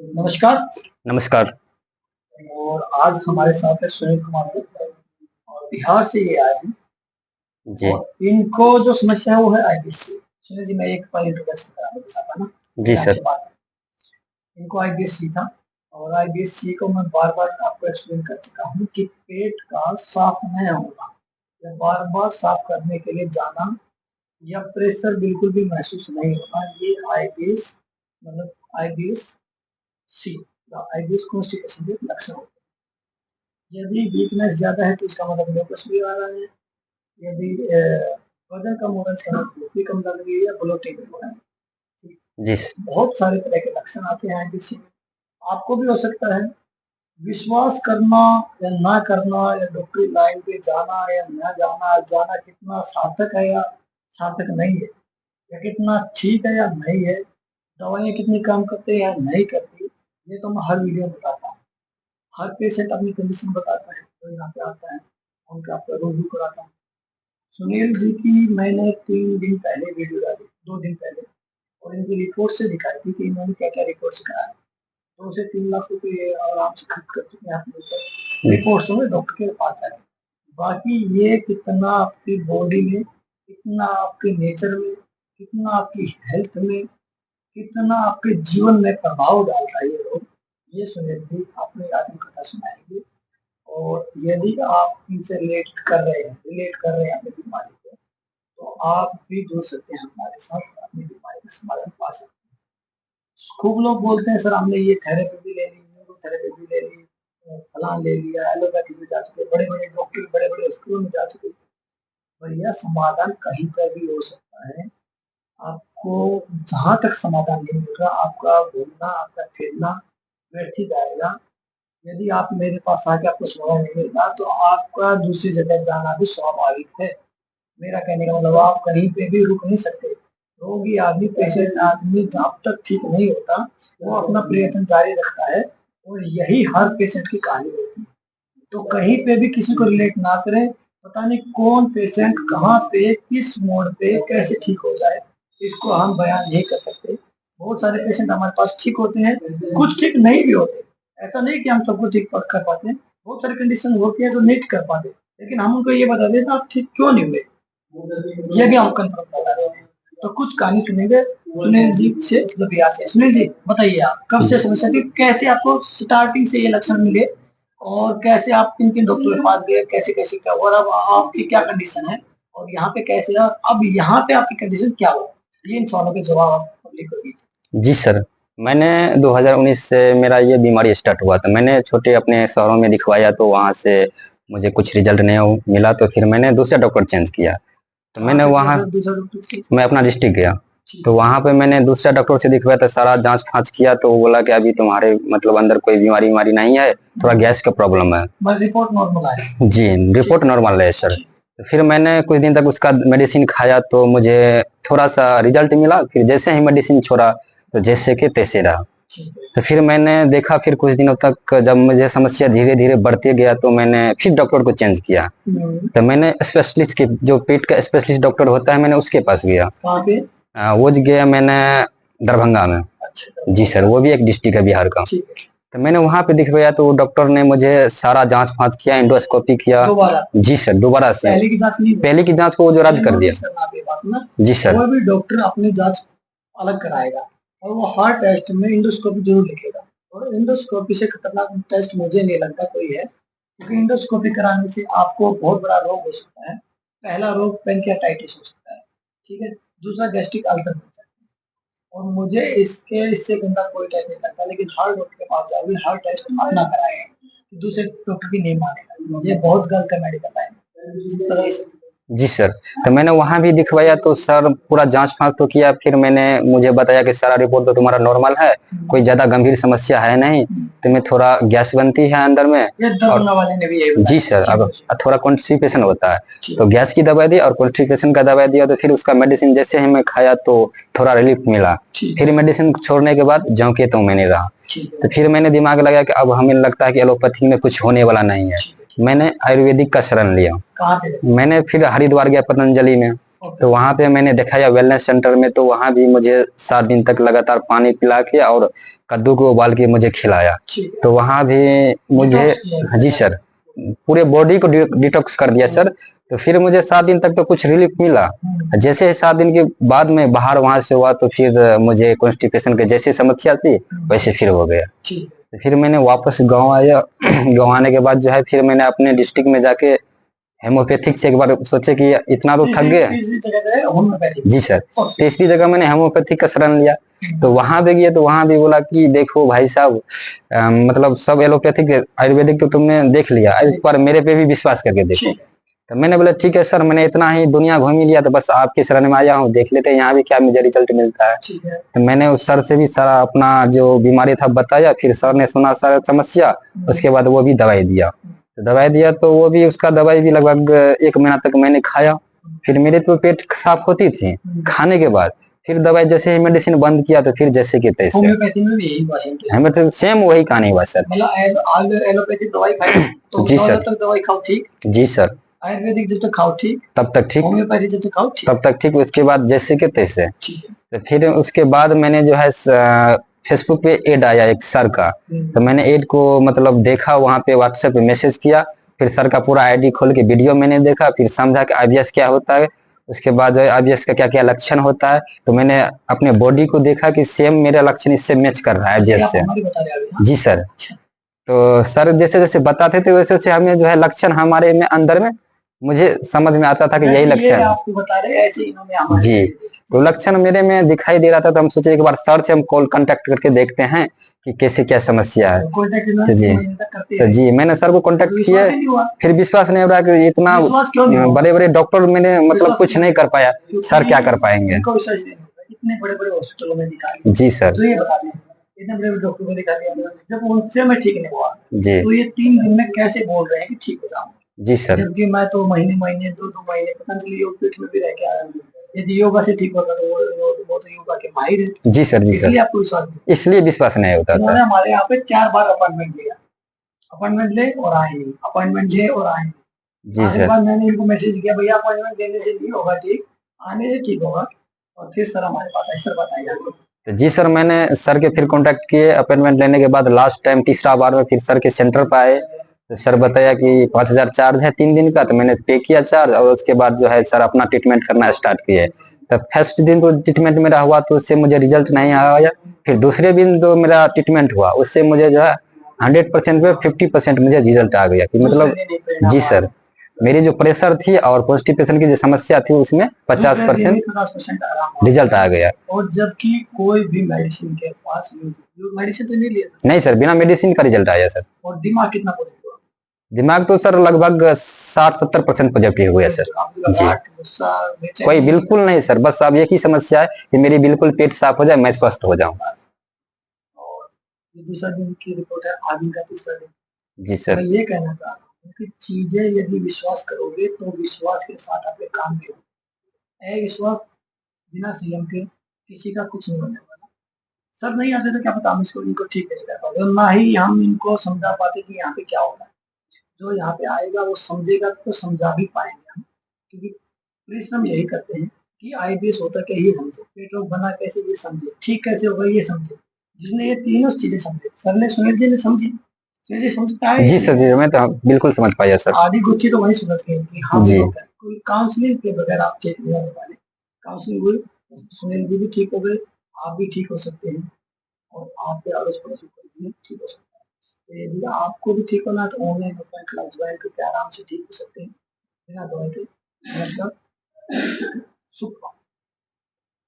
नमस्कार। नमस्कार। और आज हमारे साथ है सुनील कुमार गुप्ता और बिहार से ये आए हैं जी। और इनको जो समस्या है वो है आईबीएस। सुनील जी, मैं एक बार इंट्रोडक्शन कराना चाहता ना, जी फिर सर। आपसे बात। इनको आईबीएस था और आईबीएस को मैं बार-बार आपको एक्सप्लेन कर चुका हूँ कि पेट का साफ नहीं होना या बार-बार साफ करने के लिए जाना या प्रेशर बिल्कुल भी महसूस नहीं होना, ये आईबीएस मतलब आईबीएस सी या आईबीएस कॉन्स्टिपेशन के लक्षण होते हैं। यदि वीकनेस ज़्यादा है तो इसका मतलब लोकस भी आ रहा है। यदि वजन कम हो रहा है इसका मतलब भूख भी कम लग रही है या ब्लोटिंग हो रहा है। जी बहुत सारे तरह के लक्षण आते हैं आईबीएस में। आपको भी हो सकता है। विश्वास करना या ना करना या डॉक्टरी लाइन पे जाना या ना जाना, जाना कितना सार्थक है या सार्थक नहीं है, या कितना ठीक है या नहीं है, दवाइयाँ कितनी काम करती है या नहीं करती, ये तो मैं हर वीडियो में बताता हूँ। हर पेशेंट अपनी कंडीशन बताता है, तो यहाँ पे आता है, उनका आपका रिव्यू कराता हूँ। सुनील जी की मैंने 3 दिन पहले वीडियो डाली, 2 दिन पहले, और इनकी रिपोर्ट से दिखाई थी कि इन्होंने क्या-क्या रिपोर्ट्स कराया। 2 से 3 लाख रुपए आराम से खर्च कर चुके हैं अपने ऊपर, रिपोर्ट्स में डॉक्टर के पास आए। बाकी ये कितना आपकी बॉडी में, कितना आपके नेचर में, कितना आपकी हेल्थ में, कितना आपके जीवन में प्रभाव डालता है ये रोग, ये सुनील जी अपनी आत्मकथा सुनाएँगे। और यदि आप इनसे रिलेट कर रहे हैं अपनी बीमारी को, तो आप भी जुड़ सकते हैं हमारे साथ, अपनी बीमारी का समाधान पा सकते हैं। खूब लोग बोलते हैं सर हमने ये थेरेपी भी ले ली, वो थेरेपी भी ले ली, फलान ले लिया, एलोपैथी में जा चुके, बड़े-बड़े डॉक्टर बड़े-बड़े हॉस्पिटलों में जा चुके। पर यह समाधान कहीं पर भी हो सकता है। आपको जहाँ तक समाधान नहीं मिल रहा, आपका घूमना, आपका फिरना व्यर्थ ही जाएगा। यदि आप मेरे पास आके आपको समाधान नहीं मिल रहा, तो आपका दूसरी जगह जाना भी स्वाभाविक है। मेरा कहने का मतलब आप कहीं पे भी रुक नहीं सकते। रोगी आदमी, पेशेंट आदमी जब तक ठीक नहीं होता, वो अपना प्रयत्न जारी रखता है और यही हर पेशेंट की कहानी होती है। तो कहीं पे भी किसी को रिलेट ना करें, पता नहीं कौन पेशेंट कहाँ पे, किस मोड़ पे कैसे ठीक हो जाए, इसको हम बयान नहीं कर सकते। बहुत सारे पेशेंट हमारे पास ठीक होते हैं, कुछ ठीक नहीं भी होते। ऐसा नहीं कि हम सबको ठीक कर पाते हैं, बहुत सारी कंडीशन होती है जो नहीं ठीक कर पाते, लेकिन हम उनको ये बता देते हैं आप ठीक क्यों नहीं हुए, ये भी हम कंफर्म बता देते हैं। तो कुछ कहानी सुनेंगे सुनील जी से जो बिहार से। सुनील जी बताइए, आप कब से समस्या थी, कैसे आपको स्टार्टिंग से ये लक्षण मिले और कैसे आप किन-किन डॉक्टर के पास गए, कैसे-कैसे क्या हुआ और अब आपकी क्या कंडीशन है और यहाँ पे कैसे है, अब यहाँ पे आपकी कंडीशन क्या हुआ? ये इन सवालों के जवाब आप पब्लिक को दीजिए। जी सर। मैंने 2019 से मेरा ये बीमारी स्टार्ट हुआ था। मैंने छोटे अपने शहरों में दिखवाया तो वहाँ से मुझे कुछ रिजल्ट नहीं मिला, तो फिर मैंने दूसरा डॉक्टर चेंज किया। तो मैंने वहाँ दूसरा डॉक्टर मैं अपना डिस्ट्रिक्ट गया, तो वहाँ पे मैंने दूसरा डॉक्टर से दिखवाया तो सारा जाँच-फाँच किया तो वो बोला कि अभी तुम्हारे मतलब अंदर कोई बीमारी-विमारी नहीं है, थोड़ा गैस का प्रॉब्लम है। बस रिपोर्ट नॉर्मल आया। जी, रिपोर्ट नॉर्मल है सर। तो फिर मैंने कुछ दिन तक उसका मेडिसिन खाया तो मुझे थोड़ा-सा रिजल्ट मिला, फिर जैसे ही मेडिसिन छोड़ा तो जैसे के तैसे रहा। तो फिर मैंने देखा, फिर कुछ दिनों तक जब मुझे समस्या धीरे-धीरे बढ़ते गया तो मैंने फिर डॉक्टर को चेंज किया। तो मैंने स्पेशलिस्ट के जो पेट का स्पेशलिस्ट डॉक्टर होता है मैंने उसके पास गया। कहाँ पे? वो गया मैंने दरभंगा में। अच्छा। जी सर, वो भी एक डिस्ट्रिक्ट है बिहार का। ठीक है। तो मैंने वहाँ पे दिखवाया तो डॉक्टर ने मुझे सारा जाँच-फाँच किया, एंडोस्कोपी किया। दोबारा? जी सर, दोबारा से। पहले की जाँच नहीं हुई? पहले की जाँच को वो जो रद्द कर दिया। नोटिस करना आप ये बात ना, जी सर। कोई भी डॉक्टर अपनी जाँच अलग कराएगा और वो हर टेस्ट में एंडोस्कोपी ज़रूर लिखेगा और एंडोस्कोपी से खतरनाक टेस्ट मुझे नहीं लगता कोई है, क्योंकि एंडोस्कोपी कराने से आपको बहुत बड़ा रोग हो सकता है। पहला रोग पैंक्रियाटाइटिस हो सकता है, ठीक है? दूसरा गैस्ट्रिक अल्सर हो सकता है और मुझे इससे गंदा कोई टेस्ट नहीं लगता, लेकिन हर डॉक्टर के पास जाओगे, हर टेस्ट अपना कराएगा, दूसरे डॉक्टर की नहीं मानेगा। ये बहुत गलत है मेडिकल लाइन में। तो इस जी सर। तो मैंने वहाँ भी दिखवाया तो सर पूरा जाँच-फाँच तो किया, फिर मुझे बताया कि सारा रिपोर्ट तो तुम्हारा नॉर्मल है, कोई ज़्यादा गंभीर समस्या है नहीं, तुम्हें थोड़ा गैस बनती है अंदर में ये दरभंगा वाले ने भी यही बताया। जी सर, अब थोड़ा कॉन्स्टिपेशन होता है, तो गैस की दवाई दी और कॉन्स्टिपेशन का दवाई दिया, तो फिर उसका मेडिसिन जैसे ही मैं खाया तो थोड़ा रिलीफ मिला। फिर मेडिसिन छोड़ने के बाद ज्यों के त्यों मैंने रहा। तो फिर मैंने दिमाग लगाया कि अब हमें लगता है कि एलोपैथी में कुछ होने वाला नहीं है। मैंने आयुर्वेदिक का शरण लिया। कहाँ पे? मैंने फिर हरिद्वार गया पतंजलि में। तो वहां पे मैंने दिखाया वेलनेस सेंटर में, तो वहां भी मुझे 7 दिन तक लगातार पानी पिला के और कद्दू को उबाल के मुझे खिलाया। तो वहां भी मुझे, जी सर, पूरे बॉडी को डिटॉक्स कर दिया सर। तो फिर मुझे 7 दिन तक तो कुछ रिलीफ मिला। जैसे ही 7 दिन के बाद में बाहर वहां से हुआ, तो फिर मुझे कॉन्स्टिपेशन की जैसी समस्या थी वैसे फिर हो गया। तो फिर मैंने वापस गांव आया। गांव आने के बाद जो है फिर मैंने अपने डिस्ट्रिक्ट में जाके हेमोपैथिक से एक बार सोचे कि इतना तो थक गए। जी सर, तीसरी जगह मैंने हेमोपैथिक का शरण लिया। तो वहां पे गया, तो वहां भी बोला कि देखो भाई साहब, मतलब सब एलोपैथिक आयुर्वेदिक तो तुमने देख लिया, एक बार मेरे पे भी विश्वास करके देखो। तो मैंने बोला ठीक है सर, मैंने इतना ही दुनिया घूम ही लिया, तो बस आपके शरण में आया हूँ, देख लेते हैं यहाँ भी क्या मुझे रिजल्ट मिलता है। तो मैंने उस सर से भी सारा अपना जो बीमारी था बताया, फिर सर ने सुना सारा समस्या, उसके बाद वो भी दवाई दिया। तो दवाई दिया तो वो भी, उसका दवाई भी लगभग 1 महीना तक मैंने खाया। फिर मेरे तो पेट साफ होती थी खाने के बाद। फिर दवाई जैसे ही मेडिसिन बंद किया, तो फिर जैसे कि तैसे। होम्योपैथी में भी यही बात है। हमें तो सेम वही कहानी हुआ सर। मतलब एलोपैथिक दवाई खाई तो जी सर, तक दवाई खाओ ठीक, जी सर, आयुर्वेदिक जब तक खाओ ठीक, तब तक ठीक, होम्योपैथी जब तक खाओ ठीक, तब तक ठीक, उसके बाद जैसे के तैसे। ठीक है। तो फिर उसके बाद मैंने जो है फेसबुक पे ऐड आया एक सर का। तो मैंने ऐड को मतलब देखा, वहां पे व्हाट्सएप पे मैसेज किया। फिर सर का पूरा आईडी खोल के वीडियो मैंने देखा, फिर समझा कि आईबीएस क्या होता है, उसके बाद जो है आईबीएस का क्या क्या लक्षण होता है। तो मैंने अपने बॉडी को देखा कि सेम मेरा लक्षण इससे मैच कर रहा है आईबीएस से। जी सर। तो सर जैसे जैसे बताते थे वैसे वैसे हमें जो है लक्षण हमारे में अंदर में मुझे समझ में आता था कि यही लक्षण है। आपको बता रहे हैं, ऐसे इन्होंने हमारे जी, तो लक्षण मेरे में दिखाई दे रहा था, तो हम सोचे एक बार सर से हम कॉल कांटेक्ट करके देखते हैं कि कैसे क्या समस्या है। तो जी, तो जी मैंने सर को कांटेक्ट किया, फिर विश्वास नहीं हो रहा कि इतना बड़े बड़े डॉक्टर मैंने मतलब कुछ नहीं कर पाया, सर क्या कर पाएंगे। इतने बड़े बड़े हॉस्पिटलों में दिखा लिया, जी सर, तो ये बता दें इतने बड़े डॉक्टर को दिखा लिया, जब उनसे मैं ठीक नहीं हुआ, जी, तो ये 3 दिन में कैसे बोल रहे हैं कि ठीक हो जाऊंगा। जी सर, जबकि मैं तो महीने महीने 2-2 महीने पतंजलि योग पीठ में भी रह के आया हूँ। यदि योगा से ठीक होता तो वो तो योगा के माहिर है। जी सर, जी इसलिए सर, आपको विश्वास नहीं, इसलिए विश्वास नहीं होता उन्होंने था। हमारे यहाँ पे 4 बार अपॉइंटमेंट लिया, अपॉइंटमेंट ले और आए नहीं, अपॉइंटमेंट ले और आए नहीं। जी आखिर सर, बार मैंने इनको मैसेज किया, भैया अपॉइंटमेंट देने से नहीं होगा ठीक, आने से ठीक होगा। और फिर सर हमारे पास आए, सर बताइए आपको। तो जी सर, मैंने सर के फिर कांटेक्ट किए, अपॉइंटमेंट लेने के बाद लास्ट टाइम तीसरा बार में फिर सर के सेंटर पर आए। तो सर बताया कि 5,000 चार्ज है 3 दिन का। तो मैंने पे किया चार्ज, और उसके बाद जो है सर अपना ट्रीटमेंट करना स्टार्ट किए। तो फर्स्ट दिन तो ट्रीटमेंट मेरा हुआ, तो उससे मुझे रिजल्ट नहीं आया। फिर दूसरे दिन जो मेरा ट्रीटमेंट हुआ, उससे मुझे जो है 100% में 50% मुझे रिजल्ट आ गया कि मतलब, जी सर, मेरी जो प्रेशर थी और कॉन्स्टिपेशन की जो समस्या थी उसमें 50% रिजल्ट आ गया। और जबकि कोई भी मेडिसिन के पास मेडिसिन तो नहीं लिया नहीं सर, बिना मेडिसिन का रिजल्ट आया सर। और दिमाग कितना पॉजिटिव हुआ? दिमाग तो सर लगभग 60-70% पॉजिटिव हुआ सर। जी, कोई बिल्कुल नहीं सर, बस अब एक ही समस्या है कि मेरी बिल्कुल पेट साफ हो जाए, मैं स्वस्थ हो जाऊं। और दूसरा दिन की रिपोर्ट है, आज का तीसरा दिन। जी सर, मैं ये कहना चाह रहा हूँ कि चीजें यदि विश्वास करोगे तो विश्वास के साथ आपके काम भी होंगे। विश्वास बिना संयम के किसी का कुछ नहीं होने वाला। सब नहीं आते तो क्या पता हम इसको इनको ठीक नहीं कर पाते, ना ही हम इनको समझा पाते कि यहाँ पे क्या हो रहा है। जो यहाँ पे आएगा वो समझेगा तो समझा भी पाएंगे हम, क्योंकि परिश्रम यही करते हैं कि आईबीएस होता क्या ये समझे, पेट रोग बना कैसे ये समझे, ठीक कैसे होगा ये समझे। जिसने ये तीनों चीजें समझे, सर ने सुनील जी ने समझी, सुनील जी समझ पाए। जी सर, जी मैं तो बिल्कुल समझ पाया सर। आधी गुत्थी तो वही समझ गए कि हाँ जी, कोई काउंसलिंग के बगैर आप ठीक नहीं होने वाले। काउंसलिंग हुई, सुनील जी भी ठीक हो गए, आप भी ठीक हो सकते हैं, और आपके अड़ोस पड़ोस भी ठीक हो सकता है। तो यदि आपको भी ठीक होना है तो ऑनलाइन अपना क्लास ज्वाइन करके आराम से ठीक हो सकते हैं बिना दवाई के। नमस्कार, शुभ